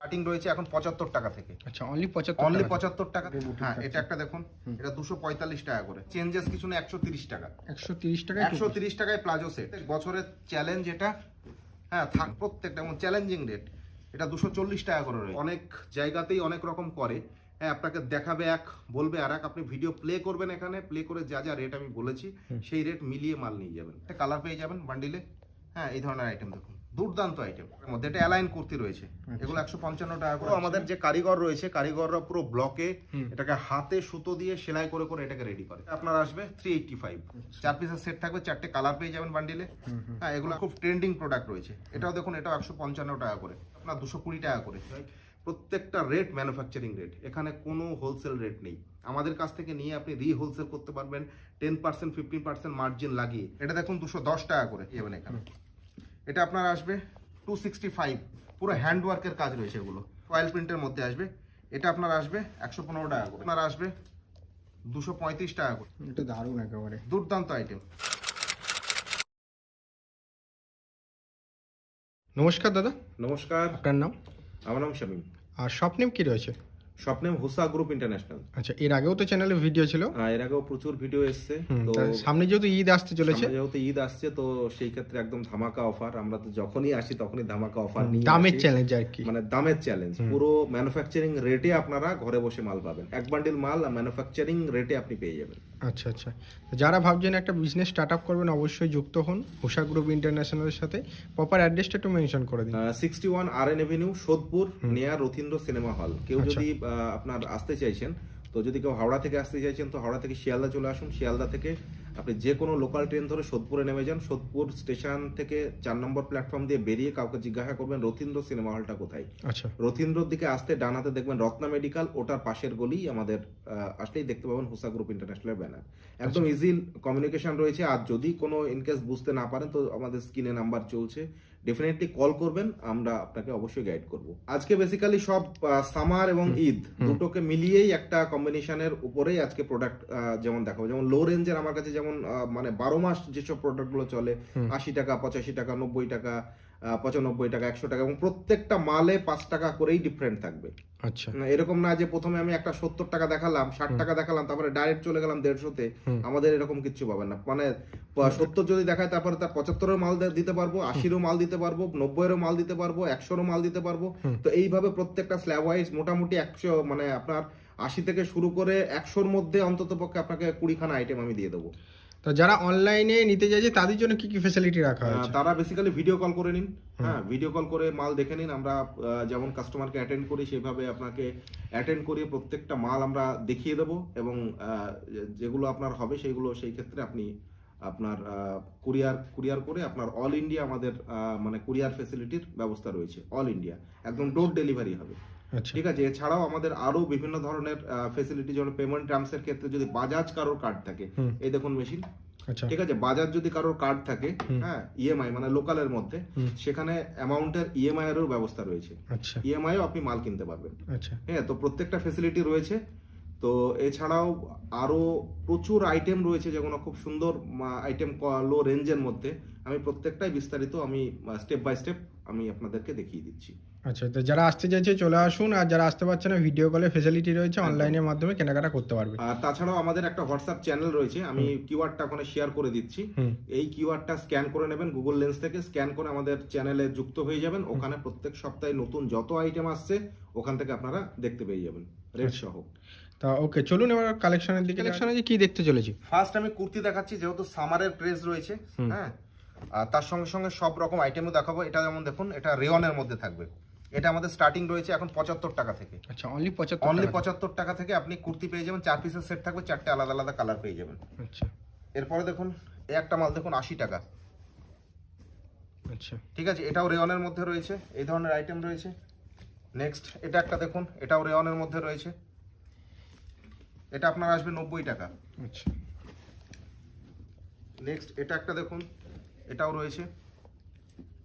Starting রয়েছে এখন 75 টাকা থেকে। আচ্ছা, অনলি 75 অনলি টাকা। 75 টাকা। হ্যাঁ, এটা একটা দেখুন, এটা 245 টাকা করে। চেঞ্জেস কিছু না, 130 টাকা। 130 টাকায় 130 টাকায় প্লাজো সেট। বছরের চ্যালেঞ্জ এটা। হ্যাঁ, থাক প্রত্যেকটা এবং চ্যালেঞ্জিং রেট। এটা 240 টাকা করে রয়েছে। অনেক জায়গাতেই অনেক রকম করে। হ্যাঁ, আপনাকে দেখাবে এক, বলবে আর এক। আপনি ভিডিও প্লে করবেন, এখানে প্লে করে যা যা রেট আমি বলেছি সেই রেট মিলিয়ে মাল নিয়ে যাবেন। একটা কালার পেয়ে যাবেন বান্ডিলে। হ্যাঁ, এই ধরনের আইটেম দেখুন, দুর্দান্ত আইটেম। এর মধ্যে এটা অ্যালাইন কুর্তি রয়েছে, এগুলো 155 টাকা করে। আমাদের যে কারিগর রয়েছে, কারিগররা পুরো ব্লকে এটাকে হাতে সুতো দিয়ে সেলাই করে করে এটাকে রেডি করে। আপনার আসবে 385। 4 পিসের সেট থাকবে, 4টে কালার পেয়ে যাবেন বান্ডিলে। হ্যাঁ, এগুলো খুব ট্রেন্ডিং প্রোডাক্ট রয়েছে। এটাও দেখুন, এটাও 155 টাকা করে, আপনার 220 টাকা করে। প্রত্যেকটা রেট ম্যানুফ্যাকচারিং রেট, এখানে কোনো হোলসেল রেট নেই। আমাদের কাছ থেকে নিয়ে আপনি হোলসেল করতে পারবেন 10% 15% মার্জিন লাগিয়ে। এটা দেখুন 210 টাকা করে যাবেন এখানে। এটা আপনার আসবে 265, পুরো হ্যান্ডওয়ার্কের কাজ রয়েছে, এগুলো ফয়েল প্রিন্টের মধ্যে আসবে। এটা আপনার আসবে 115 টাকা করে, আপনার আসবে 235 টাকা করে। এটা দারুণ একেবারে দুর্দান্ত আইটেম। নমস্কার দাদা। নমস্কার, আপনার নাম? আমার নাম শামীম। আর শপ নেম কি রয়েছে? Shop name Hosa group international. আচ্ছা, এর আগেও তো চ্যানেলে ভিডিও ছিল। এর আগেও প্রচুর ভিডিও এসছে। তো সামনে যেহেতু ঈদ আসতে চলেছে, যেহেতু ঈদ আসছে, তো সেই ক্ষেত্রে একদম ধামাকা অফার। আমরা তো যখনই আসি তখনই ধামাকা অফার নিয়ে দামের চ্যালেঞ্জ আর কি, মানে দামের চ্যালেঞ্জ। পুরো ম্যানুফ্যাকচারিং রেটে আপনারা ঘরে বসে মাল পাবেন। এক বান্ডিল মাল ম্যানুফ্যাকচারিং রেটে আপনি পেয়ে যাবেন। আচ্ছা আচ্ছা। যারা ভাবছেন একটা বিজনেস স্টার্ট আপ করবেন, অবশ্যই যুক্ত হন হোসা গ্রুপ ইন্টারন্যাশনালের সাথে। প্রপার অ্যাড্রেসটা একটু মেনশন করে দিন। 61 RN Avenue, Sodepur, near Rathindra cinema hall. কেউ যদি আপনার আসতে চাইছেন, তো যদি কেউ হাওড়া থেকে আসতে চাইছেন, তো হাওড়া থেকে শিয়ালদা চলে আসুন। শিয়ালদা থেকে আপনি যে কোনো লোকাল ট্রেন ধরে সোদপুরে নেমে যান। সোদপুর স্টেশন থেকে 4 নম্বর প্ল্যাটফর্ম দিয়ে বেরিয়ে কাউকে জিজ্ঞাসা করবেন রথীন্দ্র সিনেমা হলটা কোথায়। আচ্ছা, রথীন্দ্রর দিকে আসতে ডান হাতে দেখবেন রত্না মেডিকেল, ওটার পাশের গলি আমাদের। আসলেই দেখতে পাবেন হোসা গ্রুপ ইন্টারন্যাশনাল ব্যানার। একদম ইজি কমিউনিকেশন রয়েছে। আর যদি কোনো ইনকেস বুঝতে না পারেন, তো আমাদের স্ক্রিনে নাম্বার চলছে, ডেফিনেটলি কল করবেন, আমরা আপনাকে অবশ্যই গাইড করব। আজকে বেসিক্যালি সব সামার এবং ঈদ দুটোকে মিলিয়েই একটা কম্বিনেশনের উপরেই আজকে প্রোডাক্ট যেমন দেখাবো। যেমন লো রেঞ্জের আমার কাছে যেমন মানে 12 মাস যেসব প্রোডাক্টগুলো চলে, 80 টাকা, 85 টাকা, 90 টাকা, 95 টাকা, 100 টাকা, এবং প্রত্যেকটা মালে 5 টাকা করেই ডিফারেন্ট থাকবে। আচ্ছা, এরকম না যে প্রথমে আমি একটা 70 টাকা দেখালাম, 60 টাকা দেখালাম, তারপরে ডাইরেক্ট চলে গেলাম 150-তে। আমাদের এরকম কিছু পাবেন না। মানে 70 যদি দেখায়, তারপরে তার 75-এর মাল দিতে পারবো, 80-এরও মাল দিতে পারবো, 90-এরও মাল দিতে পারবো, 100-এরও মাল দিতে পারবো। তো এইভাবে প্রত্যেকটা স্ল্যাব ওয়াইজ মোটামুটি 100, মানে আপনার 80 থেকে শুরু করে 100-এর মধ্যে অন্তত পক্ষে আপনাকে 20খানা আইটেম আমি দিয়ে দেবো। তো যারা অনলাইনে নিতে চাইছে তাদের জন্য কি কি ফ্যাসিলিটি রাখা হয়েছে? তারা বেসিক্যালি ভিডিও কল করে নিন। হ্যাঁ, ভিডিও কল করে মাল দেখে নিন। আমরা যেমন কাস্টমারকে অ্যাটেন্ড করি, সেভাবে আপনাকে অ্যাটেন্ড করিয়ে প্রত্যেকটা মাল আমরা দেখিয়ে দেবো। এবং যেগুলো আপনার হবে সেইগুলো সেই ক্ষেত্রে আপনি আপনার কুরিয়ার করে আপনার অল ইন্ডিয়া আমাদের মানে কুরিয়ার ফেসিলিটির ব্যবস্থা রয়েছে। অল ইন্ডিয়া একদম ডোর ডেলিভারি হবে। ঠিক আছে। এছাড়াও আমাদের আরো বিভিন্ন ধরনের ফেসিলিটি, যেমন পেমেন্ট টার্মসের ক্ষেত্রে যদি বাজাজ কারোর কার্ড থাকে, এই দেখুন মেশিন। ঠিক আছে, বাজাজ যদি কারোর কার্ড থাকে, হ্যাঁ, ইএমআই মানে লোকালের মধ্যে, সেখানে অ্যামাউন্টের ইএমআই এরও ব্যবস্থা রয়েছে। ইএমআইও আপনি মাল কিনতে পারবেন। হ্যাঁ, তো প্রত্যেকটা ফেসিলিটি রয়েছে। তো এছাড়াও আরো প্রচুর আইটেম রয়েছে, যেগুলো খুব সুন্দর আইটেম লো রেঞ্জের মধ্যে। আমি প্রত্যেকটাই বিস্তারিত আমি স্টেপ বাই স্টেপ আমি আপনাদেরকে দেখিয়ে দিচ্ছি। আচ্ছা, তো যারা আসতে চাইছে চলে আসুন, আর যারা আসতে পারছে না, ভিডিও কলে ফেসিলিটি রয়েছে, অনলাইনের মাধ্যমে কেনাকাটা করতে পারবে। আর তাছাড়াও আমাদের একটা হোয়াটসঅ্যাপ চ্যানেল রয়েছে, আমি কিউআরটা ওখানে শেয়ার করে দিচ্ছি। এই কিউআরটা স্ক্যান করে নেবেন, গুগল লেন্স থেকে স্ক্যান করে আমাদের চ্যানেলে যুক্ত হয়ে যাবেন। ওখানে প্রত্যেক সপ্তাহে নতুন যত আইটেম আসছে ওখান থেকে আপনারা দেখতে পেয়ে যাবেন রেট সহ। তা ওকে, চলুন এবার কালেকশনের দিকে। কালেকশনে যে কি দেখতে চলেছি, ফার্স্ট আমি কুর্তি দেখাচ্ছি, যেহেতু সামারের ক্রেজ রয়েছে। হ্যাঁ, আর তার সঙ্গে সঙ্গে সব রকম আইটেমও দেখাবো। এটা যেমন দেখুন, এটা রেয়নের মধ্যে থাকবে। এটা আমাদের স্টার্টিং রয়েছে এখন 75 টাকা থেকে। আচ্ছা, অনলি 75 টাকা থেকে আপনি কুর্তি পেয়ে যাবেন। 4 পিসের সেট থাকবে, 4টে আলাদা আলাদা কালার পেয়ে যাবেন। আচ্ছা, এরপরে দেখুন, এই একটা মাল দেখুন 80 টাকা। আচ্ছা, ঠিক আছে, এটাও রেয়নের মধ্যে রয়েছে, এই ধরনের আইটেম রয়েছে। নেক্সট এটা একটা দেখুন, এটাও রেয়নের মধ্যে রয়েছে। এটা আপনার আসবে 90 টাকা। আচ্ছা, নেক্সট এটা একটা দেখুন, এটাও রয়েছে,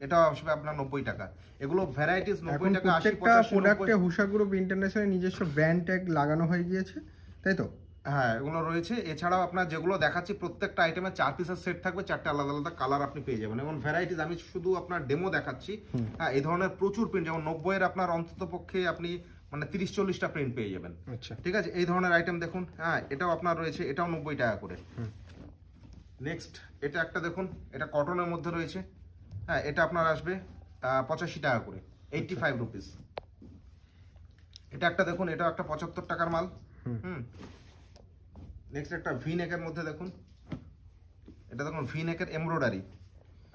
এটাও আসবে আপনার 90 টাকা। এগুলো ভ্যারাইটিস 90 টাকা, 80, 85, প্রোডাক্টে হোসা গ্রুপ ইন্টারন্যাশনাল নিজস্ব ব্র্যান্ড ট্যাগ লাগানো হয়ে গিয়েছে, তাই তো? হ্যাঁ এগুলো রয়েছে। এছাড়াও আপনার যেগুলো দেখাচ্ছি প্রত্যেকটা আইটেমে 4 পিসের সেট থাকবে, 4টে আলাদা আলাদা কালার আপনি পেয়ে যাবেন এবং ভ্যারাইটিস। আমি শুধু আপনার ডেমো দেখাচ্ছি। হ্যাঁ এই ধরনের প্রচুর প্রিন্ট, যেমন 90-এর আপনার অন্তত পক্ষে আপনি মানে 30-40টা প্রিন্ট পেয়ে যাবেন। আচ্ছা, ঠিক আছে, এই ধরনের আইটেম দেখুন। হ্যাঁ এটাও আপনার রয়েছে, এটাও 90 টাকা করে। নেক্সট এটা একটা দেখুন, এটা কটনের মধ্যে রয়েছে। হ্যাঁ এটা আপনার আসবে 85 টাকা করে, 85 রুপিস। এটা একটা দেখুন, এটা একটা 75 টাকার মাল। নেক্সট একটা ভি নেকের মধ্যে দেখুন, এটা দেখুন ভি নেকের এমব্রয়ডারি,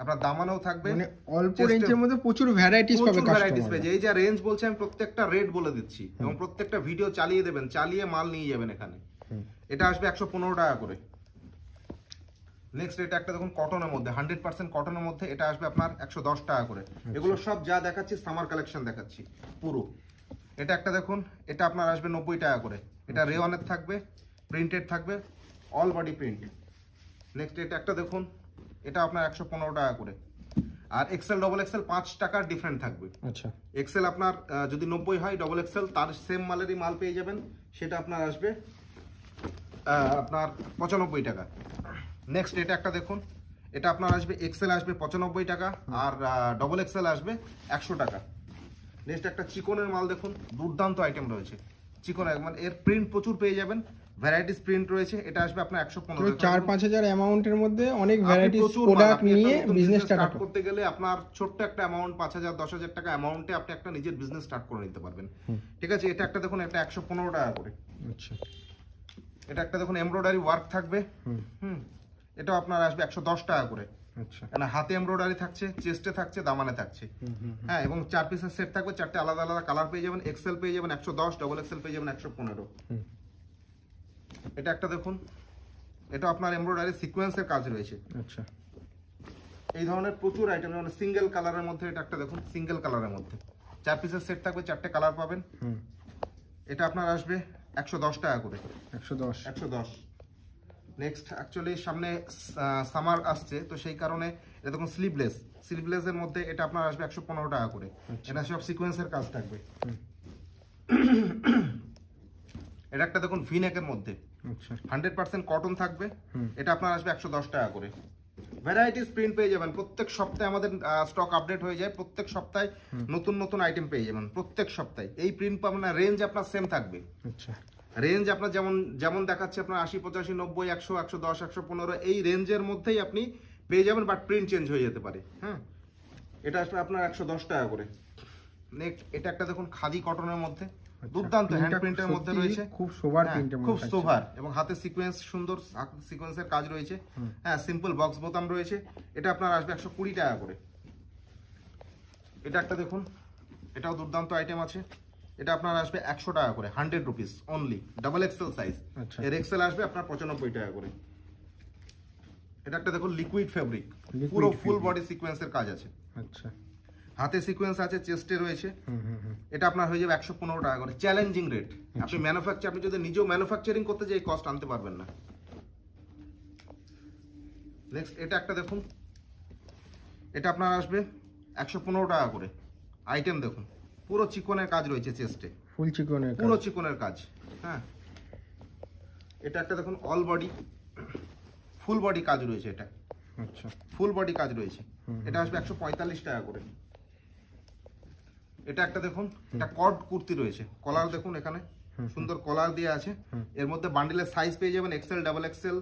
আপনার দামানেও থাকবে। মানে অল্প রেঞ্জের মধ্যে প্রচুর ভ্যারাইটিস পাবে ভ্যারাইটিস কাস্টমার। পেয়ে এই যে রেঞ্জ বলছে, আমি প্রত্যেকটা রেট বলে দিচ্ছি এবং প্রত্যেকটা ভিডিও চালিয়ে দেবেন, চালিয়ে মাল নিয়ে যাবেন এখানে। এটা আসবে 115 টাকা করে। নেক্সট এটা একটা দেখুন কটনের মধ্যে, 100% কটনের মধ্যে, এটা আসবে আপনার 110 টাকা করে। এগুলো সব যা দেখাচ্ছি সামার কালেকশন দেখাচ্ছি পুরো। এটা একটা দেখুন, এটা আপনার আসবে 90 টাকা করে। এটা রেওয়ানের থাকবে, প্রিন্টেড থাকবে, অল বডি প্রিন্ট। নেক্সট এটা একটা দেখুন, এটা আপনার 115 টাকা করে। আর এক্সেল ডবল এক্সেল 5 টাকার ডিফারেন্ট থাকবে। আচ্ছা, এক্সেল আপনার যদি 90 হয়, ডবল এক্সেল তার সেম মালেরই মাল পেয়ে যাবেন, সেটা আপনার আসবে আপনার 95 টাকা। নেক্সট এটা একটা দেখুন, এটা আপনার আসবে এক্সেল আসবে 95 টাকা আর ডবল এক্সেল আসবে 100 টাকা। নেক্সট একটা চিকনের মাল দেখুন, দুর্দান্ত আইটেম রয়েছে চিকন, মানে এর প্রিন্ট প্রচুর পেয়ে যাবেন, ভ্যারাইটিস প্রিন্ট রয়েছে। এটা আসবে আপনার 115 টাকা। 4-5 হাজার অ্যামাউন্টের মধ্যে অনেক আপনি ভ্যারাইটিস প্রচুর প্রোডাক্ট আপনি একটা নিয়ে নতুন বিজনেস business স্টার্ট start করতে গেলে আপনার ছোট্ট একটা অ্যামাউন্ট 5,000 10,000 টাকা অ্যামাউন্টে আপনি একটা নিজের বিজনেস স্টার্ট করে নিতে পারবেন। ঠিক আছে, এটা একটা দেখুন, এটা 115 টাকা করে। আচ্ছা, এটা একটা দেখুন এমব্রয়ডারি ওয়ার্ক থাকবে। এটাও আপনার আসবে 110 টাকা করে। আচ্ছা, মানে হাতে এমব্রয়ডারি থাকছে, চেস্টে থাকছে, দামানে থাকছে। হ্যাঁ এবং 4 পিসের সেট থাকবে, 4টে আলাদা আলাদা কালার পেয়ে যাবেন। এক্সেল পেয়ে যাবেন 110, ডবল এক্সেল পেয়ে যাবেন 115। এটা একটা দেখুন, এটা আপনার এমব্রয়ডারি সিকোয়েন্সের কাজ রয়েছে। আচ্ছা, এই ধরনের প্রচুর আইটেম, মানে সিঙ্গেল কালারের মধ্যে, এটা একটা দেখুন সিঙ্গেল কালারের মধ্যে 4 পিসের সেট থাকবে, 4টে কালার পাবেন। এটা আপনার আসবে 110 টাকা করে। 110। নেক্সট অ্যাকচুয়ালি সামনে সামার আসছে, তো সেই কারণে এটা দেখুন স্লিভলেসের মধ্যে, এটা আপনার আসবে 115 টাকা করে। এটা সব সিকোয়েন্সের কাজ থাকবে। এটা একটা দেখুন ভি নেকের মধ্যে, 100% কটন থাকবে। এটা আপনার আসবে 110 টাকা করে। ভ্যারাইটিস প্রিন্ট পেয়ে যাবেন। প্রত্যেক সপ্তাহে আমাদের স্টক আপডেট হয়ে যায়, প্রত্যেক সপ্তাহে নতুন নতুন আইটেম পেয়ে যাবেন প্রত্যেক সপ্তাহে। এই প্রিন্ট পাবেন না, রেঞ্জ আপনার সেম থাকবে। আচ্ছা, রেঞ্জ আপনার যেমন যেমন দেখাচ্ছে আপনার 80 85 90 100 110 115 এই রেঞ্জের মধ্যেই আপনি পেয়ে যাবেন, বাট প্রিন্ট চেঞ্জ হয়ে যেতে পারে। হ্যাঁ এটা আসবে আপনার 110 টাকা করে। নেক্সট এটা একটা দেখুন খাদি কটনের মধ্যে, দুর্দান্ত হ্যান্ড প্রিন্টের মধ্যে রয়েছে, খুব সোবার প্রিন্টের মধ্যে, খুব সোভার এবং হাতে সিকোয়েন্স, সুন্দর সিকোয়েন্সের কাজ রয়েছে। হ্যাঁ সিম্পল বক্স বোতাম রয়েছে। এটা আপনার আসবে 120 টাকা করে। এটা একটা দেখুন, এটাও দুর্দান্ত আইটেম আছে। এটা আপনার আসবে 100 টাকা করে, 100 rupees only, double XL size. এর এক্সেল আসবে আপনার 95 টাকা করে। এটা একটা দেখুন লিকুইড ফেব্রিক, পুরো ফুল বডি সিকোয়েন্সের কাজ আছে। আচ্ছা, হাতে সিকোয়েন্স আছে, চেস্টে রয়েছে। এটা আপনার হয়ে যাবে 115 টাকা করে, চ্যালেঞ্জিং রেট। আপনি আপনি যদি নিজেও ম্যানুফ্যাকচারিং করতে যাই কস্ট আনতে পারবেন না। নেক্সট এটা একটা দেখুন, এটা আপনার আসবে 115 টাকা করে। আইটেম দেখুন, পুরো চিকনের কাজ রয়েছে চেস্টে, ফুল চিকনের, পুরো চিকনের কাজ। হ্যাঁ এটা একটা দেখুন অল বডি, ফুল বডি কাজ রয়েছে। এটা আচ্ছা, ফুল বডি কাজ রয়েছে। এটা আসবে 145 টাকা করে। এটা একটা দেখুন, এটা কট কুর্তি রয়েছে, কলার দেখুন এখানে সুন্দর কলার দিয়ে আছে। এর মধ্যে বান্ডিলের সাইজ পেয়ে যাবেন XL, double XL,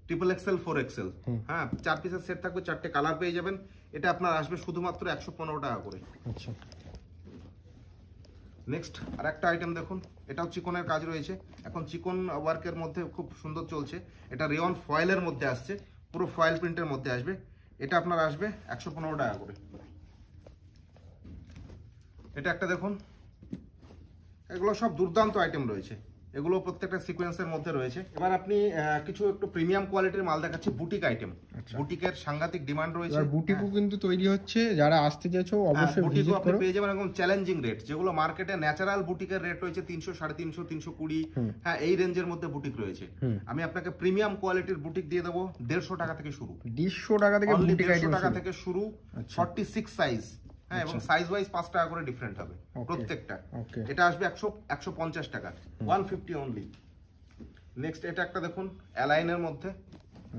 triple XL, 4 XL. হ্যাঁ 4 পিসের সেট থাকবে, 4টে কালার পেয়ে যাবেন। এটা আপনার আসবে শুধুমাত্র 115 টাকা করে। আচ্ছা, নেক্সট আর একটা আইটেম দেখুন, এটাও চিকনের কাজ রয়েছে। এখন চিকন ওয়ার্কের মধ্যে খুব সুন্দর চলছে। এটা রেয়ন ফয়েলের মধ্যে আসছে, পুরো ফয়েল প্রিন্টের মধ্যে আসবে। এটা আপনার আসবে 115 টাকা করে। এটা একটা দেখুন, এগুলো সব দুর্দান্ত আইটেম রয়েছে, এগুলো প্রত্যেকটা সিকোয়েন্সের মধ্যে রয়েছে। এবার আপনি কিছু একটু প্রিমিয়াম কোয়ালিটির মাল দেখাচ্ছি, বুটিক আইটেম। বুটিকের সাংঘাতিক ডিমান্ড রয়েছে। আর বুটিকও কিন্তু তৈরি হচ্ছে, যারা আসতে চাইছো অবশ্যই ভিজিট আপনি করো। পেয়ে যাবেন একদম চ্যালেঞ্জিং রেট, যেগুলো মার্কেটে ন্যাচারাল বুটিকের রেট রয়েছে 300 350 320। হ্যাঁ এই রেঞ্জের মধ্যে বুটিক রয়েছে। আমি আপনাকে প্রিমিয়াম কোয়ালিটির বুটিক দিয়ে দেবো 150 টাকা থেকে শুরু, 150 টাকা থেকে বুটিক আইটেম, 150 টাকা থেকে শুরু, 46 সাইজ। হ্যাঁ এবং সাইজ ওয়াইজ 5 টাকা করে ডিফারেন্ট হবে প্রত্যেকটা। এটা আসবে 150 টাকা, 150 অনলি। নেক্সট এটা একটা দেখুন অ্যালাইনের মধ্যে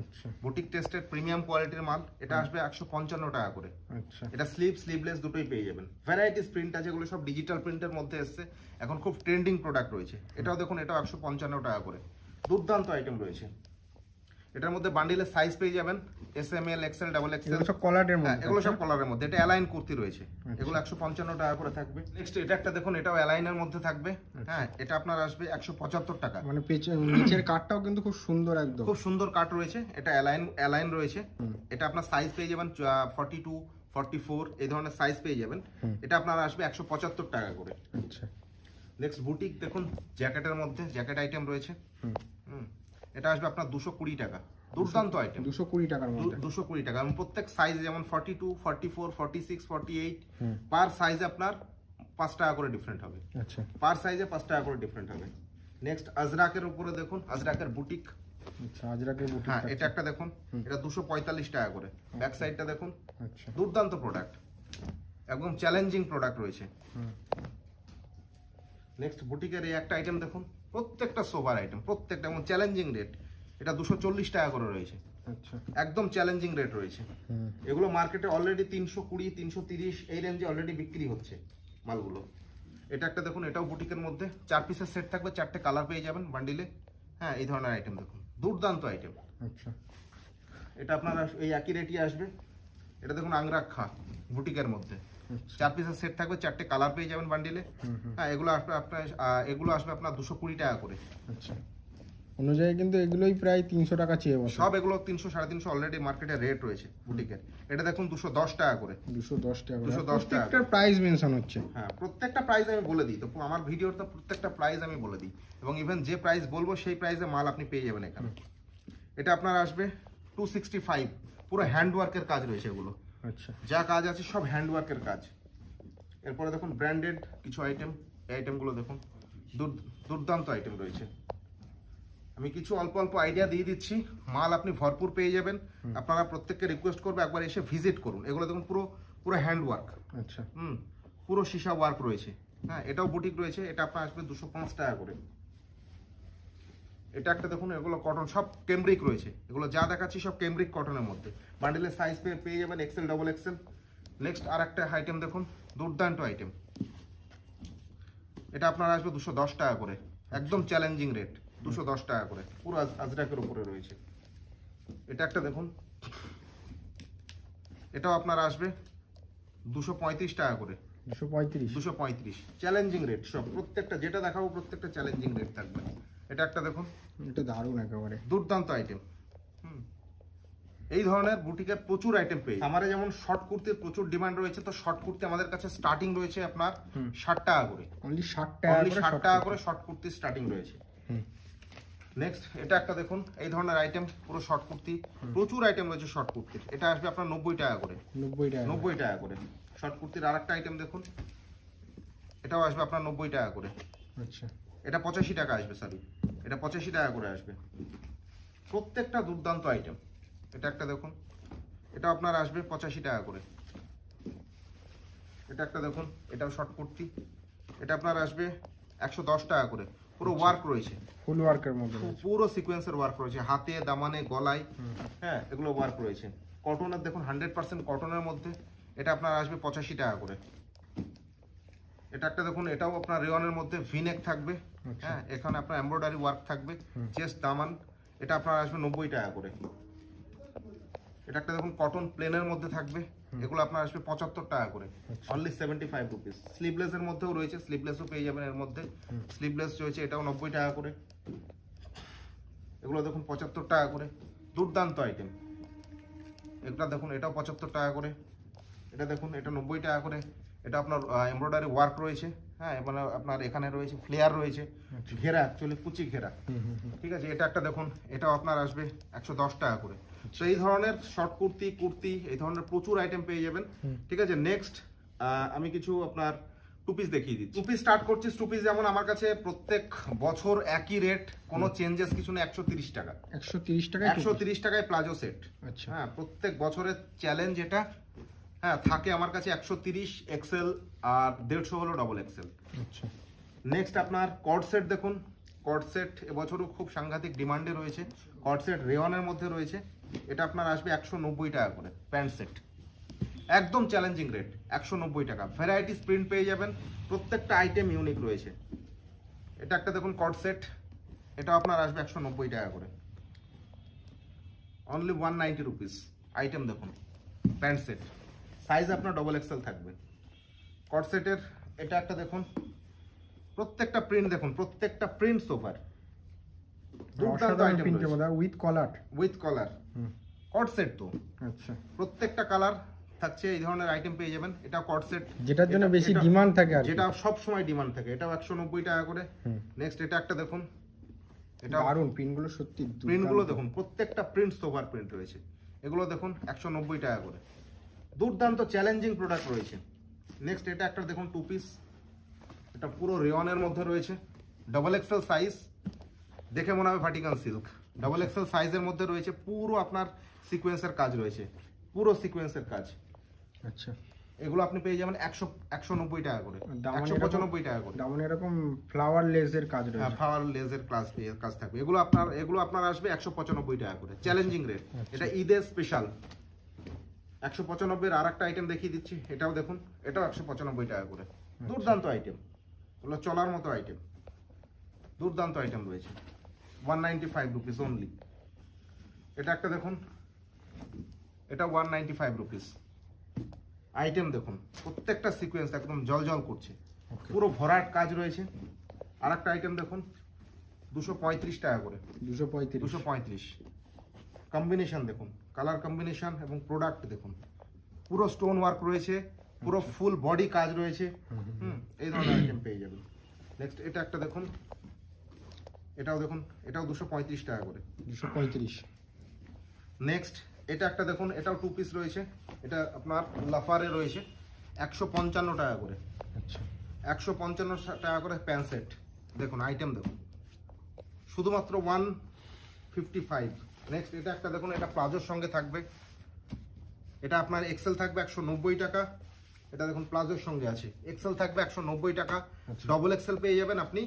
আচ্ছা বুটিক টেস্টেড প্রিমিয়াম কোয়ালিটির মাল, এটা আসবে 155 টাকা করে। আচ্ছা এটা স্লিভলেস দুটোই পেয়ে যাবেন। ভ্যারাইটিস প্রিন্ট আছে, এগুলো সব ডিজিটাল প্রিন্টের মধ্যে এসছে, এখন খুব ট্রেন্ডিং প্রোডাক্ট রয়েছে। এটাও দেখুন, এটাও 155 টাকা করে। দুর্দান্ত আইটেম রয়েছে। এটার মধ্যে বান্ডিলের সাইজ পেয়ে যাবেন S M L XL double XL, এগুলো সব কলারের মধ্যে এগুলো সব কলারের মধ্যে। এটা অ্যালাইন কুর্তি রয়েছে, এগুলো 155 টাকা করে থাকবে। নেক্সট এটা একটা দেখুন, এটাও অ্যালাইনের মধ্যে থাকবে। হ্যাঁ, এটা আপনার আসবে 175 টাকা। মানে নিচের কাটটাও কিন্তু খুব সুন্দর, একদম খুব সুন্দর কাট রয়েছে। এটা অ্যালাইন রয়েছে। এটা আপনার সাইজ পেয়ে যাবেন 42 44 এই ধরনের সাইজ পেয়ে যাবেন। এটা আপনার আসবে 175 টাকা করে। আচ্ছা নেক্সট বুটিক দেখুন, জ্যাকেটের মধ্যে জ্যাকেট আইটেম রয়েছে। এটা আসবে আপনার 220 টাকা। দুর্দান্ত আইটেম, 220 টাকার মধ্যে। 220 টাকা। এবং প্রত্যেক সাইজ যেমন 42 44 46 48 পার সাইজে আপনার 5 টাকা করে ডিফারেন্ট হবে। আচ্ছা পার সাইজে 5 টাকা করে ডিফারেন্ট হবে। নেক্সট আজরাকের উপরে দেখুন, আজরাকের বুটিক। আচ্ছা আজরাকের বুটিক। হ্যাঁ, এটা একটা দেখুন, এটা 245 টাকা করে। ব্যাক সাইডটা দেখুন, আচ্ছা দুর্দান্ত প্রোডাক্ট, একদম চ্যালেঞ্জিং প্রোডাক্ট রয়েছে। নেক্সট বুটিকের এই একটা আইটেম দেখুন, প্রত্যেকটা সোভার আইটেম, প্রত্যেকটা এবং চ্যালেঞ্জিং রেট। এটা 240 টাকা করে রয়েছে, আচ্ছা একদম চ্যালেঞ্জিং রেট রয়েছে। এগুলো মার্কেটে অলরেডি 320 330 এই রেঞ্জে অলরেডি বিক্রি হচ্ছে মালগুলো। এটা একটা দেখুন, এটাও বুটিকের মধ্যে 4 পিসের সেট থাকবে, 4টে কালার পেয়ে যাবেন বান্ডিলে। হ্যাঁ, এই ধরনের আইটেম দেখুন, দুর্দান্ত আইটেম। আচ্ছা এটা আপনার এই একই রেটই আসবে। এটা দেখুন আংরাক্ষা বুটিকের মধ্যে 4 পিসের সেট থাকবে, 4টে কালার পেয়ে যাবেন বান্ডিলে। হ্যাঁ, এগুলো আসবে আপনার 220 টাকা করে। আচ্ছা অন্য জায়গায় কিন্তু এগুলোই প্রায় 300 টাকা চেয়ে বসে। সব এগুলো 300 350 অলরেডি মার্কেটে রেট রয়েছে বুটিকের। এটা দেখুন 210 টাকা করে। 210 টাকা 210 টাকা। প্রত্যেকটার প্রাইস মেনশন হচ্ছে। হ্যাঁ, প্রত্যেকটা প্রাইস আমি বলে দিই, তো আমার ভিডিওর তো প্রত্যেকটা প্রাইস আমি বলে দিই, এবং ইভেন যে প্রাইস বলবো সেই প্রাইসে মাল আপনি পেয়ে যাবেন এখানে। এটা আপনার আসবে 265, পুরো হ্যান্ডওয়ার্কের কাজ রয়েছে এগুলো। আচ্ছা যা কাজ আছে সব হ্যান্ডওয়ার্কের কাজ। এরপরে দেখুন ব্র্যান্ডেড কিছু আইটেম, এই আইটেমগুলো দেখুন, দুর্দান্ত আইটেম রয়েছে। আমি কিছু অল্প অল্প আইডিয়া দিয়ে দিচ্ছি, মাল আপনি ভরপুর পেয়ে যাবেন। আপনারা প্রত্যেককে রিকোয়েস্ট করবো একবার এসে ভিজিট করুন। এগুলো দেখুন পুরো পুরো হ্যান্ডওয়ার্ক, আচ্ছা পুরো সীসা ওয়ার্ক রয়েছে। হ্যাঁ, এটাও বুটিক রয়েছে। এটা আপনার আসবে 205 টাকা করে। এটা একটা দেখুন, এগুলো কটন, সব কেমব্রিক রয়েছে। এগুলো যা দেখাচ্ছি সব কেমব্রিক কটনের মধ্যে। বান্ডেলের সাইজ পেয়ে যাবেন এক্সেল ডাবল এক্সেল। নেক্সট আর একটা আইটেম দেখুন, দুর্দান্ত আইটেম। এটা আপনার আসবে 210 টাকা করে, একদম চ্যালেঞ্জিং রেট, 210 টাকা করে, পুরো আজরাকের উপরে রয়েছে। এটা একটা দেখুন, এটাও আপনার আসবে 235 টাকা করে। 235 চ্যালেঞ্জিং রেট সব, প্রত্যেকটা যেটা দেখাবো প্রত্যেকটা চ্যালেঞ্জিং রেট থাকবে। এটা একটা দেখুন, এটা দারুণ একেবারে দুর্দান্ত আইটেম। এই ধরনের বুটিকের প্রচুর আইটেম পেয়ে আমাদের যেমন শর্ট কুর্তির প্রচুর ডিমান্ড রয়েছে, তো শর্ট কুর্তি আমাদের কাছে স্টার্টিং রয়েছে আপনার 60 টাকা করে। অনলি 60 টাকা করে শর্ট কুর্তি স্টার্টিং রয়েছে। নেক্সট এটা একটা দেখুন, এই ধরনের আইটেম পুরো শর্ট কুর্তি, প্রচুর আইটেম রয়েছে শর্ট কুর্তির। এটা আসবে আপনার 90 টাকা করে। 90 টাকা করে শর্ট কুর্তির। আর একটা আইটেম দেখুন, এটাও আসবে আপনার 90 টাকা করে। আচ্ছা এটা 85 টাকা আসবে, সরি, এটা 85 টাকা করে আসবে। প্রত্যেকটা দুর্দান্ত আইটেম। এটা একটা দেখুন, এটা আপনার আসবে 85 টাকা করে। এটা একটা দেখুন, এটাও শর্ট কুর্তি, এটা আপনার আসবে 110 টাকা করে। পুরো ওয়ার্ক রয়েছে, ফুল ওয়ার্কের মধ্যে, পুরো সিকোয়েন্সের ওয়ার্ক রয়েছে, হাতে, দামানে, গলায়। হ্যাঁ, এগুলো ওয়ার্ক রয়েছে। কটনের দেখুন, 100% কটনের মধ্যে। এটা আপনার আসবে 85 টাকা করে। এটা একটা দেখুন, এটাও আপনার রেওয়ানের মধ্যে ভিনেক থাকবে। হ্যাঁ, এখানে আপনার এমব্রয়ডারি ওয়ার্ক থাকবে, চেস্ট, দামান। এটা আপনার আসবে 90 টাকা করে। এটা একটা দেখুন, কটন প্লেনের মধ্যে থাকবে। এগুলো আপনার আসবে 75 টাকা করে, অনলি 75 রুপিস। স্লিভলেসের মধ্যেও রয়েছে, স্লিভলেসও পেয়ে যাবেন এর মধ্যে। স্লিভলেস রয়েছে, এটাও 90 টাকা করে। এগুলো দেখুন 75 টাকা করে, দুর্দান্ত আইটেম। এগুলো দেখুন, এটাও 75 টাকা করে। এটা দেখুন, এটা 90 টাকা করে। এটা আপনার এমব্রয়ডারি ওয়ার্ক রয়েছে। হ্যাঁ, মানে আপনার এখানে রয়েছে ফ্লেয়ার রয়েছে, ঘেরা, অ্যাকচুয়ালি কুচি ঘেরা। ঠিক আছে, এটা একটা দেখুন, এটাও আপনার আসবে 110 টাকা করে। তো এই ধরনের শর্ট কুর্তি এই ধরনের প্রচুর আইটেম পেয়ে যাবেন। ঠিক আছে, নেক্সট আমি কিছু আপনার টু পিস দেখিয়ে দিচ্ছি। টু পিস স্টার্ট করছি। টু পিস যেমন আমার কাছে প্রত্যেক বছর একই রেট, কোনো চেঞ্জেস কিছু না, 130 টাকা। 130 টাকায় প্লাজো সেট। আচ্ছা হ্যাঁ, প্রত্যেক বছরের চ্যালেঞ্জ এটা। হ্যাঁ, থাকে আমার কাছে 130 এক্সেল আর 150 হলো ডবল এক্সেল। আচ্ছা নেক্সট আপনার কর্ড সেট দেখুন, কট সেট এবছরও খুব সাংঘাতিক ডিমান্ডে রয়েছে। কট সেট রেওয়ানের মধ্যে রয়েছে, এটা আপনার আসবে 190 টাকা করে প্যান্ট সেট, একদম চ্যালেঞ্জিং রেট 190 টাকা। ভ্যারাইটিস প্রিন্ট পেয়ে যাবেন, প্রত্যেকটা আইটেম ইউনিক রয়েছে। এটা একটা দেখুন কট সেট, এটা আপনার আসবে 190 টাকা করে, অনলি 190 রুপিস। আইটেম দেখুন প্যান্ট সেট, সাইজ আপনার ডবল এক্সেল থাকবে। কট সেটের এটা একটা দেখুন, প্রত্যেকটা প্রিন্ট দেখুন, প্রত্যেকটা প্রিন্ট সোফার, দুর্দান্ত আইটেম প্রিন্টের মধ্যে উইথ কলার। With collar. কট সেট তো আচ্ছা, প্রত্যেকটা কালার থাকছে, এই ধরনের আইটেম পেয়ে যাবেন। এটা কট সেট, যেটার জন্য বেশি ডিমান্ড থাকে আর যেটা সব সময় ডিমান্ড থাকে, এটাও 190 টাকা করে। নেক্সট এটা একটা দেখুন, এটা দারুন প্রিন্টগুলো সত্যি প্রিন্টগুলো দেখুন, প্রত্যেকটা প্রিন্ট সোভার প্রিন্ট রয়েছে, এগুলো দেখুন 190 টাকা করে। দুর্দান্ত চ্যালেঞ্জিং প্রোডাক্ট রয়েছে। নেক্সট এটা একটা দেখুন টু পিস, এটা পুরো রেওয়ানের মধ্যে রয়েছে, ডাবল এক্সেল সাইজ, দেখে মনে হবে ভাটিকান সিল্ক। ডাবল এক্সেল সাইজের মধ্যে রয়েছে, পুরো আপনার সিকোয়েন্সের কাজ রয়েছে, পুরো সিকোয়েন্সের কাজ। আচ্ছা, এগুলো আপনি পেয়ে যাবেন 190 টাকা করে, দামানে 195 টাকা করে। যেমন এরকম ফ্লাওয়ার লেসের কাজ রয়েছে। ফ্লাওয়ার লেজের কাজ থাকবে। এগুলো আপনার আসবে 195 টাকা করে, চ্যালেঞ্জিং রেট। এটা ঈদের স্পেশাল 195 এর আর একটা আইটেম দেখিয়ে দিচ্ছি, এটাও দেখুন, এটাও 195 টাকা করে। দুর্দান্ত আইটেম, এগুলো চলার মতো আইটেম, দুর্দান্ত আইটেম রয়েছে, 195 রুপিস অনলি। এটা একটা দেখুন, এটা 195 রুপিস। আইটেম দেখুন, প্রত্যেকটা সিকোয়েন্স একদম জল করছে, পুরো ভরাট কাজ রয়েছে। আর একটা আইটেম দেখুন, 235 টাকা করে, 235। কম্বিনেশন দেখুন, কালার কম্বিনেশন এবং প্রোডাক্ট দেখুন, পুরো স্টোন ওয়ার্ক রয়েছে, পুরো ফুল বডি কাজ রয়েছে। এই ধরনের আইটেম পেয়ে যাবেন। নেক্সট এটা একটা দেখুন, এটাও দেখুন, এটাও 235 টাকা করে, 235। নেক্সট এটা একটা দেখুন, এটাও টু পিস রয়েছে, এটা আপনার লাফারে রয়েছে, 155 টাকা করে। আচ্ছা, 155 টাকা করে প্যান্ট সেট দেখুন, আইটেম দেখুন, শুধুমাত্র 155। নেক্সট এটা একটা দেখুন, এটা প্লাজোর সঙ্গে থাকবে, এটা আপনার এক্সেল থাকবে 190 টাকা। এটা দেখুন প্লাজোর সঙ্গে আছে, এক্সেল থাকবে 190 টাকা, ডবল এক্সেল পেয়ে যাবেন আপনি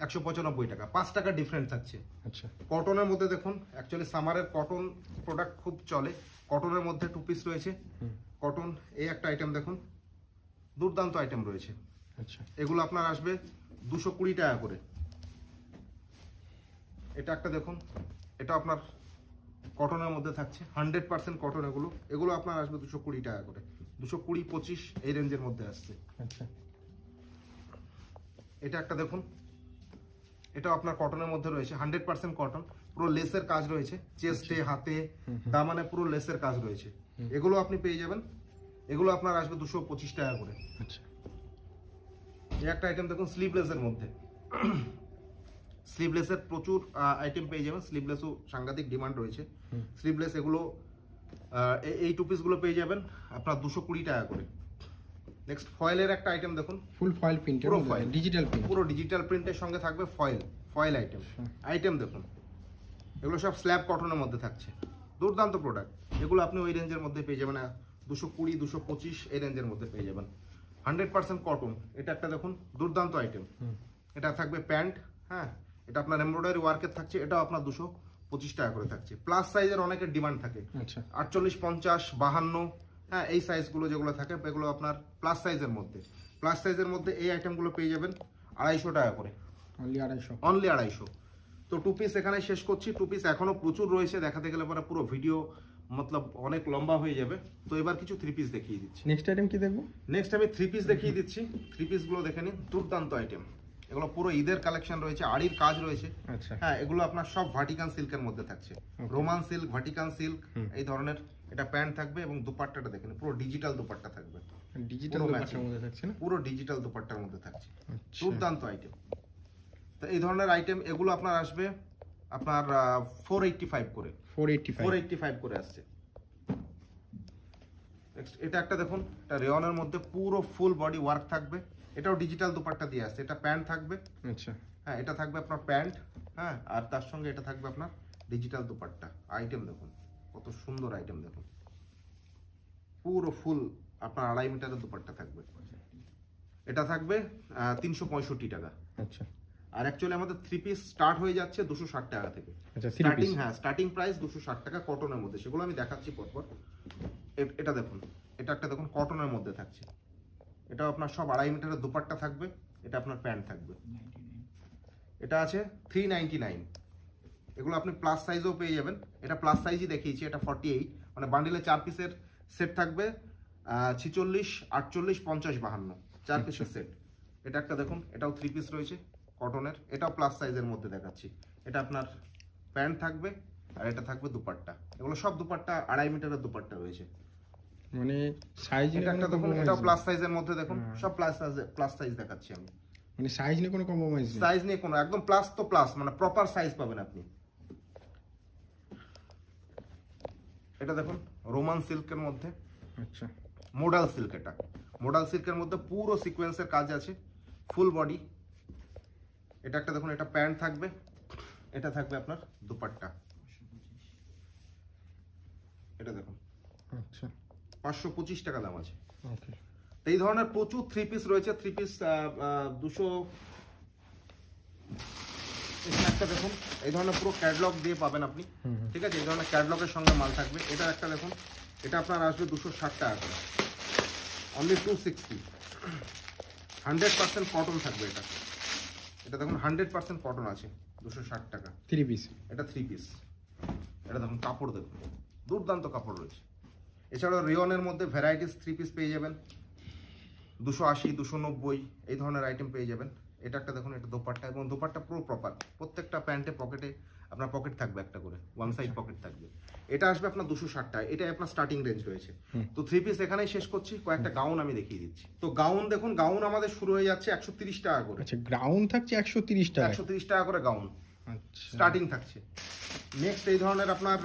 195 টাকা, 5 টাকা ডিফারেন্ট থাকছে। আচ্ছা, কটনের মধ্যে দেখুন, অ্যাকচুয়ালি সামারের কটন প্রোডাক্ট খুব চলে, কটনের মধ্যে টু পিস রয়েছে, কটন। এই একটা আইটেম দেখুন, দুর্দান্ত আইটেম রয়েছে। আচ্ছা, এগুলো আপনার আসবে 220 টাকা করে। এটা একটা দেখুন, এটা আপনার কটনের মধ্যে থাকছে, 100% কটন। এগুলো আপনার আসবে 220 টাকা করে, 220, 25 এই রেঞ্জের মধ্যে আসছে। আচ্ছা, এটা একটা দেখুন, এটা আপনার কটনের মধ্যে রয়েছে, 100% কটন, পুরো লেসের কাজ রয়েছে, চেস্টে, হাতে, দামানে পুরো লেসের কাজ রয়েছে। এগুলো আপনি পেয়ে যাবেন, এগুলো আপনার আসবে 225 টাকা করে। আচ্ছা, এই একটা আইটেম দেখুন স্লিভলেসের মধ্যে, স্লিভলেসের প্রচুর আইটেম পেয়ে যাবেন, স্লিভলেসও সাংঘাতিক ডিমান্ড রয়েছে। স্লিভলেস এগুলো এই টু পিসগুলো পেয়ে যাবেন আপনার 220 টাকা করে। নেক্সট ফয়েলের একটা আইটেম দেখুন, ফুল ফয়েল প্রিন্টের পুরো মধ্যে ফয়েল, ডিজিটাল প্রিন্ট। পুরো ডিজিটাল প্রিন্টের সঙ্গে থাকবে ফয়েল আইটেম দেখুন, এগুলো সব স্ল্যাব কটনের মধ্যে থাকছে, দুর্দান্ত প্রোডাক্ট। এগুলো আপনি ওই রেঞ্জের মধ্যে পেয়ে যাবেন, 220, 225 এই রেঞ্জের মধ্যে পেয়ে যাবেন, 100% কটন। এটা একটা দেখুন, দুর্দান্ত আইটেম। এটা থাকবে প্যান্ট, হ্যাঁ, এটা আপনার এমব্রয়ডারি ওয়ার্কের থাকছে, এটাও আপনার 225 টাকা করে থাকছে। প্লাস সাইজের অনেকের ডিমান্ড থাকে, আচ্ছা, 48, 50, 52, হ্যাঁ, এই সাইজগুলো যেগুলো থাকে এগুলো আপনার প্লাস সাইজের মধ্যে। প্লাস সাইজের মধ্যে এই আইটেমগুলো পেয়ে যাবেন 250 টাকা করে, অনলি 250। অনলি 250। তো টু পিস এখানে শেষ করছি, টু পিস এখনো প্রচুর রয়েছে, দেখাতে গেলে পরে পুরো ভিডিও মতলব অনেক লম্বা হয়ে যাবে। তো এবার কিছু থ্রি পিস দেখিয়ে দিচ্ছি। নেক্সট আইটেম কি দেখবো? নেক্সট আমি থ্রি পিস দেখিয়ে দিচ্ছি, থ্রি পিসগুলো দেখে নিন, দুর্দান্ত আইটেম। এগুলো পুরো ঈদের কালেকশন রয়েছে, আড়ির কাজ রয়েছে, আচ্ছা, হ্যাঁ, এগুলো আপনার সব ভাটিকান সিল্কের মধ্যে থাকছে, রোমান সিল্ক, ভাটিকান সিল্ক এই ধরনের। এটা প্যান্ট থাকবে এবং দুপাট্টাটা দেখেন, পুরো ডিজিটাল দুপাট্টা থাকবে, ডিজিটাল দুপাট্টার মধ্যে থাকছে না? পুরো ডিজিটাল দুপাট্টার মধ্যে থাকছে, আচ্ছা, দুর্দান্ত আইটেম। তো এই ধরনের আইটেম এগুলো আপনার আসবে আপনার 485 করে, 485 করে আসছে। নেক্সট এটা একটা দেখুন, এটা রেওয়ানের মধ্যে পুরো ফুল বডি ওয়ার্ক থাকবে, এটাও ডিজিটাল দুপাট্টা দিয়ে আসছে। এটা প্যান্ট থাকবে, আচ্ছা, হ্যাঁ, এটা থাকবে আপনার প্যান্ট, হ্যাঁ, আর তার সঙ্গে এটা থাকবে আপনার ডিজিটাল দুপাট্টা। আইটেম দেখুন, কত সুন্দর আইটেম দেখুন, পুরো ফুল আপনার 2.5 মিটারের দুপাট্টা থাকবে। এটা থাকবে 365 টাকা। আচ্ছা, আর অ্যাকচুয়ালি আমাদের 3 পিস স্টার্ট হয়ে যাচ্ছে 260 টাকা থেকে। আচ্ছা, 3 স্টার্টিং, পিস। হ্যাঁ স্টার্টিং প্রাইস 260 টাকা কটনের মধ্যে, সেগুলো আমি দেখাচ্ছি পরপর। এটা দেখুন, এটা একটা দেখুন কটনের মধ্যে থাকছে, এটা আপনার সব 2.5 মিটারের দুপাট্টা থাকবে, এটা আপনার প্যান্ট থাকবে। এটা আছে 399, এগুলো আপনি প্লাস সাইজও পেয়ে যাবেন, এটা প্লাস সাইজই দেখিয়েছি, এটা 48, মানে বান্ডিলে 4 পিসের সেট থাকবে, 46, 48, 50, 52 4 পিসের সেট। এটা একটা দেখুন, এটাও 3 পিস রয়েছে কটনের, এটাও প্লাস সাইজের মধ্যে দেখাচ্ছি। এটা আপনার প্যান্ট থাকবে আর এটা থাকবে দুপাট্টা, এগুলো সব দুপাট্টা 2.5 মিটারের দুপাট্টা রয়েছে। মানে সাইজ এটা একটা দেখুন, এটাও প্লাস সাইজের মধ্যে দেখুন, সব প্লাস সাইজ দেখাচ্ছি আমি। মানে সাইজ নিয়ে কোনো কম্প্রোমাইজ নেই। সাইজ নিয়ে কোনো, একদম প্লাস তো প্লাস, মানে প্রপার সাইজ পাবেন আপনি। এটা দেখুন রোমান সিল্কের মধ্যে, আচ্ছা, মোডাল সিল্ক, এটা মোডাল সিল্কের মধ্যে পুরো সিকোয়েন্সের কাজ আছে, ফুল বডি। এটা একটা দেখুন, এটা প্যান্ট থাকবে, এটা থাকবে আপনার দুপাট্টা। এটা দেখুন আচ্ছা, 525 টাকা দাম আছে। ওকে। তো এই ধরনের প্রচুর 3 পিস রয়েছে, 3 পিস 200। এখানে একটা দেখুন, এই ধরনের পুরো ক্যাটালগ দিয়ে পাবেন আপনি, ঠিক আছে, এই ধরনের ক্যাটালগের সঙ্গে মাল থাকবে। এটা একটা দেখুন, এটা আপনার আসবে 260 টাকা করে, অনলি 260, 100% কটন থাকবে। এটা এটা দেখুন 100% কটন আছে, 260 টাকা 3 পিস। এটা 3 পিস। এটা দেখুন কাপড় দেখুন, দুর্দান্ত কাপড় রয়েছে। এছাড়াও রেয়নের মধ্যে ভ্যারাইটিস 3 পিস পেয়ে যাবেন, 280, 290 এই ধরনের আইটেম পেয়ে যাবেন। এটা একটা দেখুন, এটা দোপাট্টা, এবং দোপাট্টা পুরো প্রপার, প্রত্যেকটা প্যান্টে পকেটে আপনার পকেট থাকবে একটা করে, ওয়ান সাইড পকেট থাকবে। এটা আসবে আপনার 260 টাকা, এটাই আপনার স্টার্টিং রেঞ্জ রয়েছে। তো 3 পিস এখানেই শেষ করছি, কয়েকটা গাউন আমি দেখিয়ে দিচ্ছি। তো গাউন দেখুন, গাউন আমাদের শুরু হয়ে যাচ্ছে 130 টাকা করে, আচ্ছা, গ্রাউন্ড থাকছে 130 টাকা। 130 টাকা করে গাউন আচ্ছা, স্টার্টিং থাকছে। নেক্সট এই ধরনের আপনার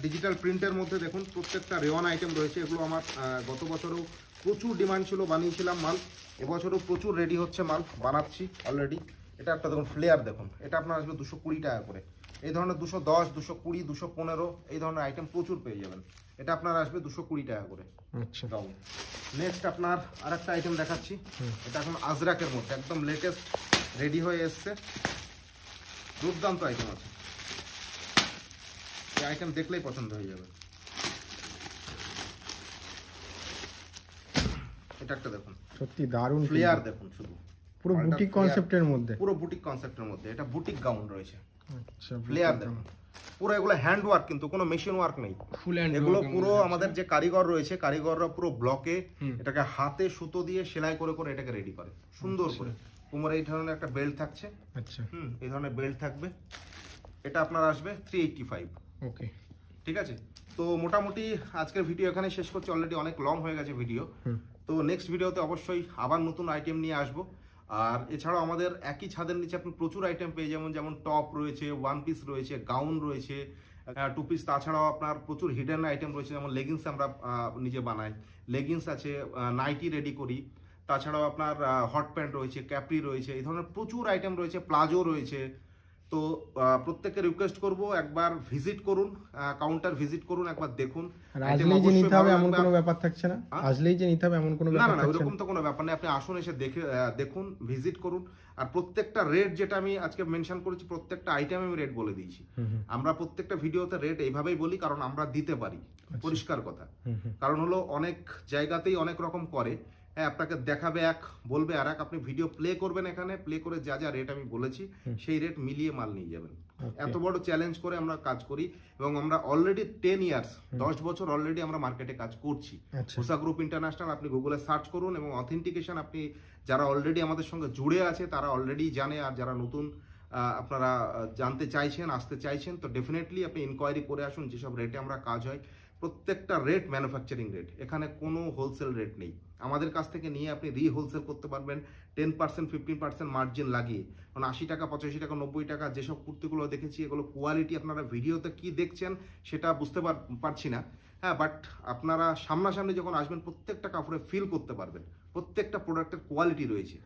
ডিজিটাল প্রিন্টের মধ্যে দেখুন, প্রত্যেকটা রেওয়ান আইটেম রয়েছে। এগুলো আমার গত বছরেও প্রচুর ডিমান্ড ছিল, বানিয়েছিলাম মাল, এবছরও প্রচুর রেডি হচ্ছে মাল, বানাচ্ছি অলরেডি। এটা একটা দেখুন ফ্লেয়ার দেখুন, এটা আপনার আসবে 220 টাকা করে। এই ধরনের 210, 220, 215 এই ধরনের আইটেম প্রচুর পেয়ে যাবেন। এটা আপনার আসবে 220 টাকা করে আচ্ছা, গাউন। নেক্সট আপনার আরেকটা আইটেম দেখাচ্ছি, এটা এখন আজরাকের মধ্যে একদম লেটেস্ট রেডি হয়ে এসছে, দুর্দান্ত আইটেম আছে, এই আইটেম দেখলেই পছন্দ হয়ে যাবে। এটা একটা দেখুন, সত্যি দারুণ ফ্লেয়ার দেখুন, শুধু পুরো বুটিক কনসেপ্টের মধ্যে। পুরো বুটিক কনসেপ্টের মধ্যে, এটা বুটিক গাউন রয়েছে। আচ্ছা, ফ্লেয়ার দেখুন, পুরো এগুলো হ্যান্ড ওয়ার্ক, কিন্তু কোনো মেশিন ওয়ার্ক নেই, ফুল হ্যান্ড। এগুলো পুরো আমাদের যে কারিগর রয়েছে, কারিগররা পুরো ব্লকে এটাকে হাতে সুতো দিয়ে সেলাই করে করে এটাকে রেডি করে সুন্দর করে। কোমরে এই ধরনের একটা বেল্ট থাকছে, আচ্ছা, এই ধরনের বেল্ট থাকবে। এটা আপনার আসবে 385। ওকে, ঠিক আছে। তো মোটামুটি আজকের ভিডিও এখানে শেষ করছি, অলরেডি অনেক লং হয়ে গেছে ভিডিও। তো নেক্সট ভিডিওতে অবশ্যই আবার নতুন আইটেম নিয়ে আসবো। আর এছাড়াও আমাদের একই ছাদের নিচে আপনি প্রচুর আইটেম পেয়ে যাবেন, যেমন টপ রয়েছে, ওয়ান পিস রয়েছে, গাউন রয়েছে, 2 পিস। তাছাড়াও আপনার প্রচুর হিডেন আইটেম রয়েছে, যেমন লেগিংস আমরা নিজে বানাই, লেগিংস আছে, নাইটি রেডি করি। তাছাড়াও আপনার হট প্যান্ট রয়েছে, ক্যাপ্রি রয়েছে, এই ধরনের প্রচুর আইটেম রয়েছে, প্লাজো রয়েছে। তো প্রত্যেককে রিকোয়েস্ট করব, একবার ভিজিট করুন, কাউন্টার ভিজিট করুন, একবার দেখুন। আর আসলেই যে নিতে হবে এমন কোনো ব্যাপার থাকছে না, আসলেই যে নিতে হবে এমন কোনো না ব্যাপার না, থাকছে ওইরকম তো কোনো ব্যাপার নেই। আপনি আসুন, এসে দেখে দেখুন, ভিজিট করুন। আর প্রত্যেকটা রেট যেটা আমি আজকে মেনশন করেছি, প্রত্যেকটা আইটেম আমি রেট বলে দিয়েছি। আমরা প্রত্যেকটা ভিডিওতে রেট এইভাবেই বলি, কারণ আমরা দিতে পারি, পরিষ্কার কথা। কারণ হলো অনেক জায়গাতেই অনেক রকম করে, হ্যাঁ আপনাকে দেখাবে এক, বলবে আর এক, আপনি ভিডিও প্লে করবেন, এখানে প্লে করে যা যা রেট আমি বলেছি সেই রেট মিলিয়ে মাল নিয়ে যাবেন। এত বড় চ্যালেঞ্জ করে আমরা কাজ করি, এবং আমরা অলরেডি 10 ইয়ার্স, 10 বছর অলরেডি আমরা মার্কেটে কাজ করছি। হোসা গ্রুপ ইন্টারন্যাশনাল আপনি গুগলে সার্চ করুন, এবং অথেন্টিকেশন আপনি যারা অলরেডি আমাদের সঙ্গে জুড়ে আছে তারা অলরেডি জানে, আর যারা নতুন আপনারা জানতে চাইছেন, আসতে চাইছেন, তো ডেফিনেটলি আপনি ইনকোয়ারি করে আসুন। যেসব রেটে আমরা কাজ হয়, প্রত্যেকটা রেট ম্যানুফ্যাকচারিং রেট, এখানে কোনো হোলসেল রেট নেই। আমাদের কাছ থেকে নিয়ে আপনি হোলসেল করতে পারবেন 10%, 15% মার্জিন লাগিয়ে। মানে 80 টাকা, 85 টাকা, 90 টাকা যেসব কুর্তিগুলো দেখেছি, এগুলো কোয়ালিটি আপনারা ভিডিওতে কি দেখছেন সেটা বুঝতে পারছি না, হ্যাঁ, বাট আপনারা সামনাসামনি যখন আসবেন প্রত্যেকটা কাপড়ে ফিল করতে পারবেন, প্রত্যেকটা প্রোডাক্টের কোয়ালিটি রয়েছে।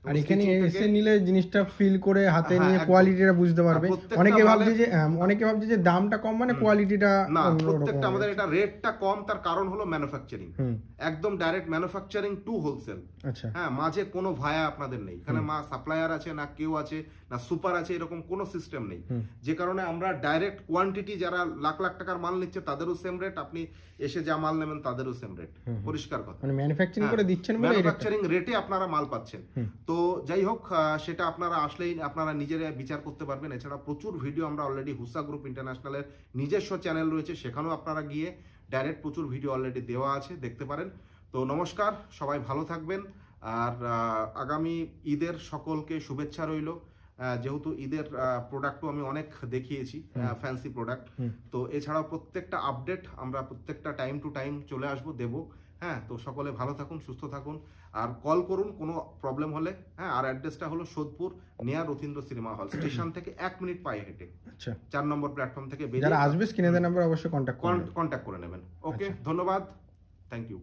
আর এখানে stitching থেকে- এসে নিলে জিনিসটা ফিল করে হাতে হ্যাঁ, নিয়ে একদম। কোয়ালিটিটা বুঝতে পারবে। প্রত্যেকটা অনেকে ভাবছে মালের- যে অনেকে ভাবছে যে দামটা কম মানে কোয়ালিটিটা না, অন্যরকম প্রত্যেকটা হবে। আমাদের এটা রেটটা কম, তার কারণ হলো ম্যানুফ্যাকচারিং, হুম, একদম ডাইরেক্ট ম্যানুফ্যাকচারিং টু হোলসেল। আচ্ছা, হ্যাঁ, মাঝে কোনো ভায়া আপনাদের নেই এখানে, মা সাপ্লায়ার আছে না, কেউ আছে না, সুপার আছে, এরকম কোনো সিস্টেম নেই। যে কারণে আমরা ডাইরেক্ট কোয়ান্টিটি, যারা লাখ লাখ টাকার মাল নিচ্ছে তাদেরও সেম রেট, আপনি এসে যা মাল নেবেন তাদেরও সেম রেট, পরিষ্কার কথা। মানে ম্যানুফ্যাকচারিং করে দিচ্ছেন বলে এই রেটটা। ম্যানুফ্যাকচারিং রেটে আপনারা মাল পাচ্ছেন। তো যাই হোক, সেটা আপনারা আসলেই আপনারা নিজেরা বিচার করতে পারবেন। এছাড়া প্রচুর ভিডিও আমরা অলরেডি হুসা গ্রুপ ইন্টারন্যাশনালের নিজস্ব চ্যানেল রয়েছে, সেখানেও আপনারা গিয়ে ডাইরেক্ট প্রচুর ভিডিও অলরেডি দেওয়া আছে, দেখতে পারেন। তো নমস্কার, সবাই ভালো থাকবেন। আর আগামী ঈদের সকলকে শুভেচ্ছা রইল। যেহেতু ঈদের প্রোডাক্টও আমি অনেক দেখিয়েছি, ফ্যান্সি প্রোডাক্ট। তো এছাড়াও প্রত্যেকটা আপডেট আমরা প্রত্যেকটা টাইম টু টাইম চলে আসবো, দেবো। হ্যাঁ, তো সকলে ভালো থাকুন, সুস্থ থাকুন, আর কল করুন কোনো প্রবলেম হলে। হ্যাঁ, আর অ্যাড্রেসটা হলো Sodepur near Rathindra cinema hall station থেকে 1 মিনিট পায়ে হেঁটে আচ্ছা, 4 নম্বর প্ল্যাটফর্ম থেকে যারা আসবে স্ক্রিনে দেওয়া নাম্বার অবশ্যই কন্ট্যাক্ট করুন। কন্ট্যাক্ট করে নেবেন। ওকে, ধন্যবাদ, থ্যাংক ইউ।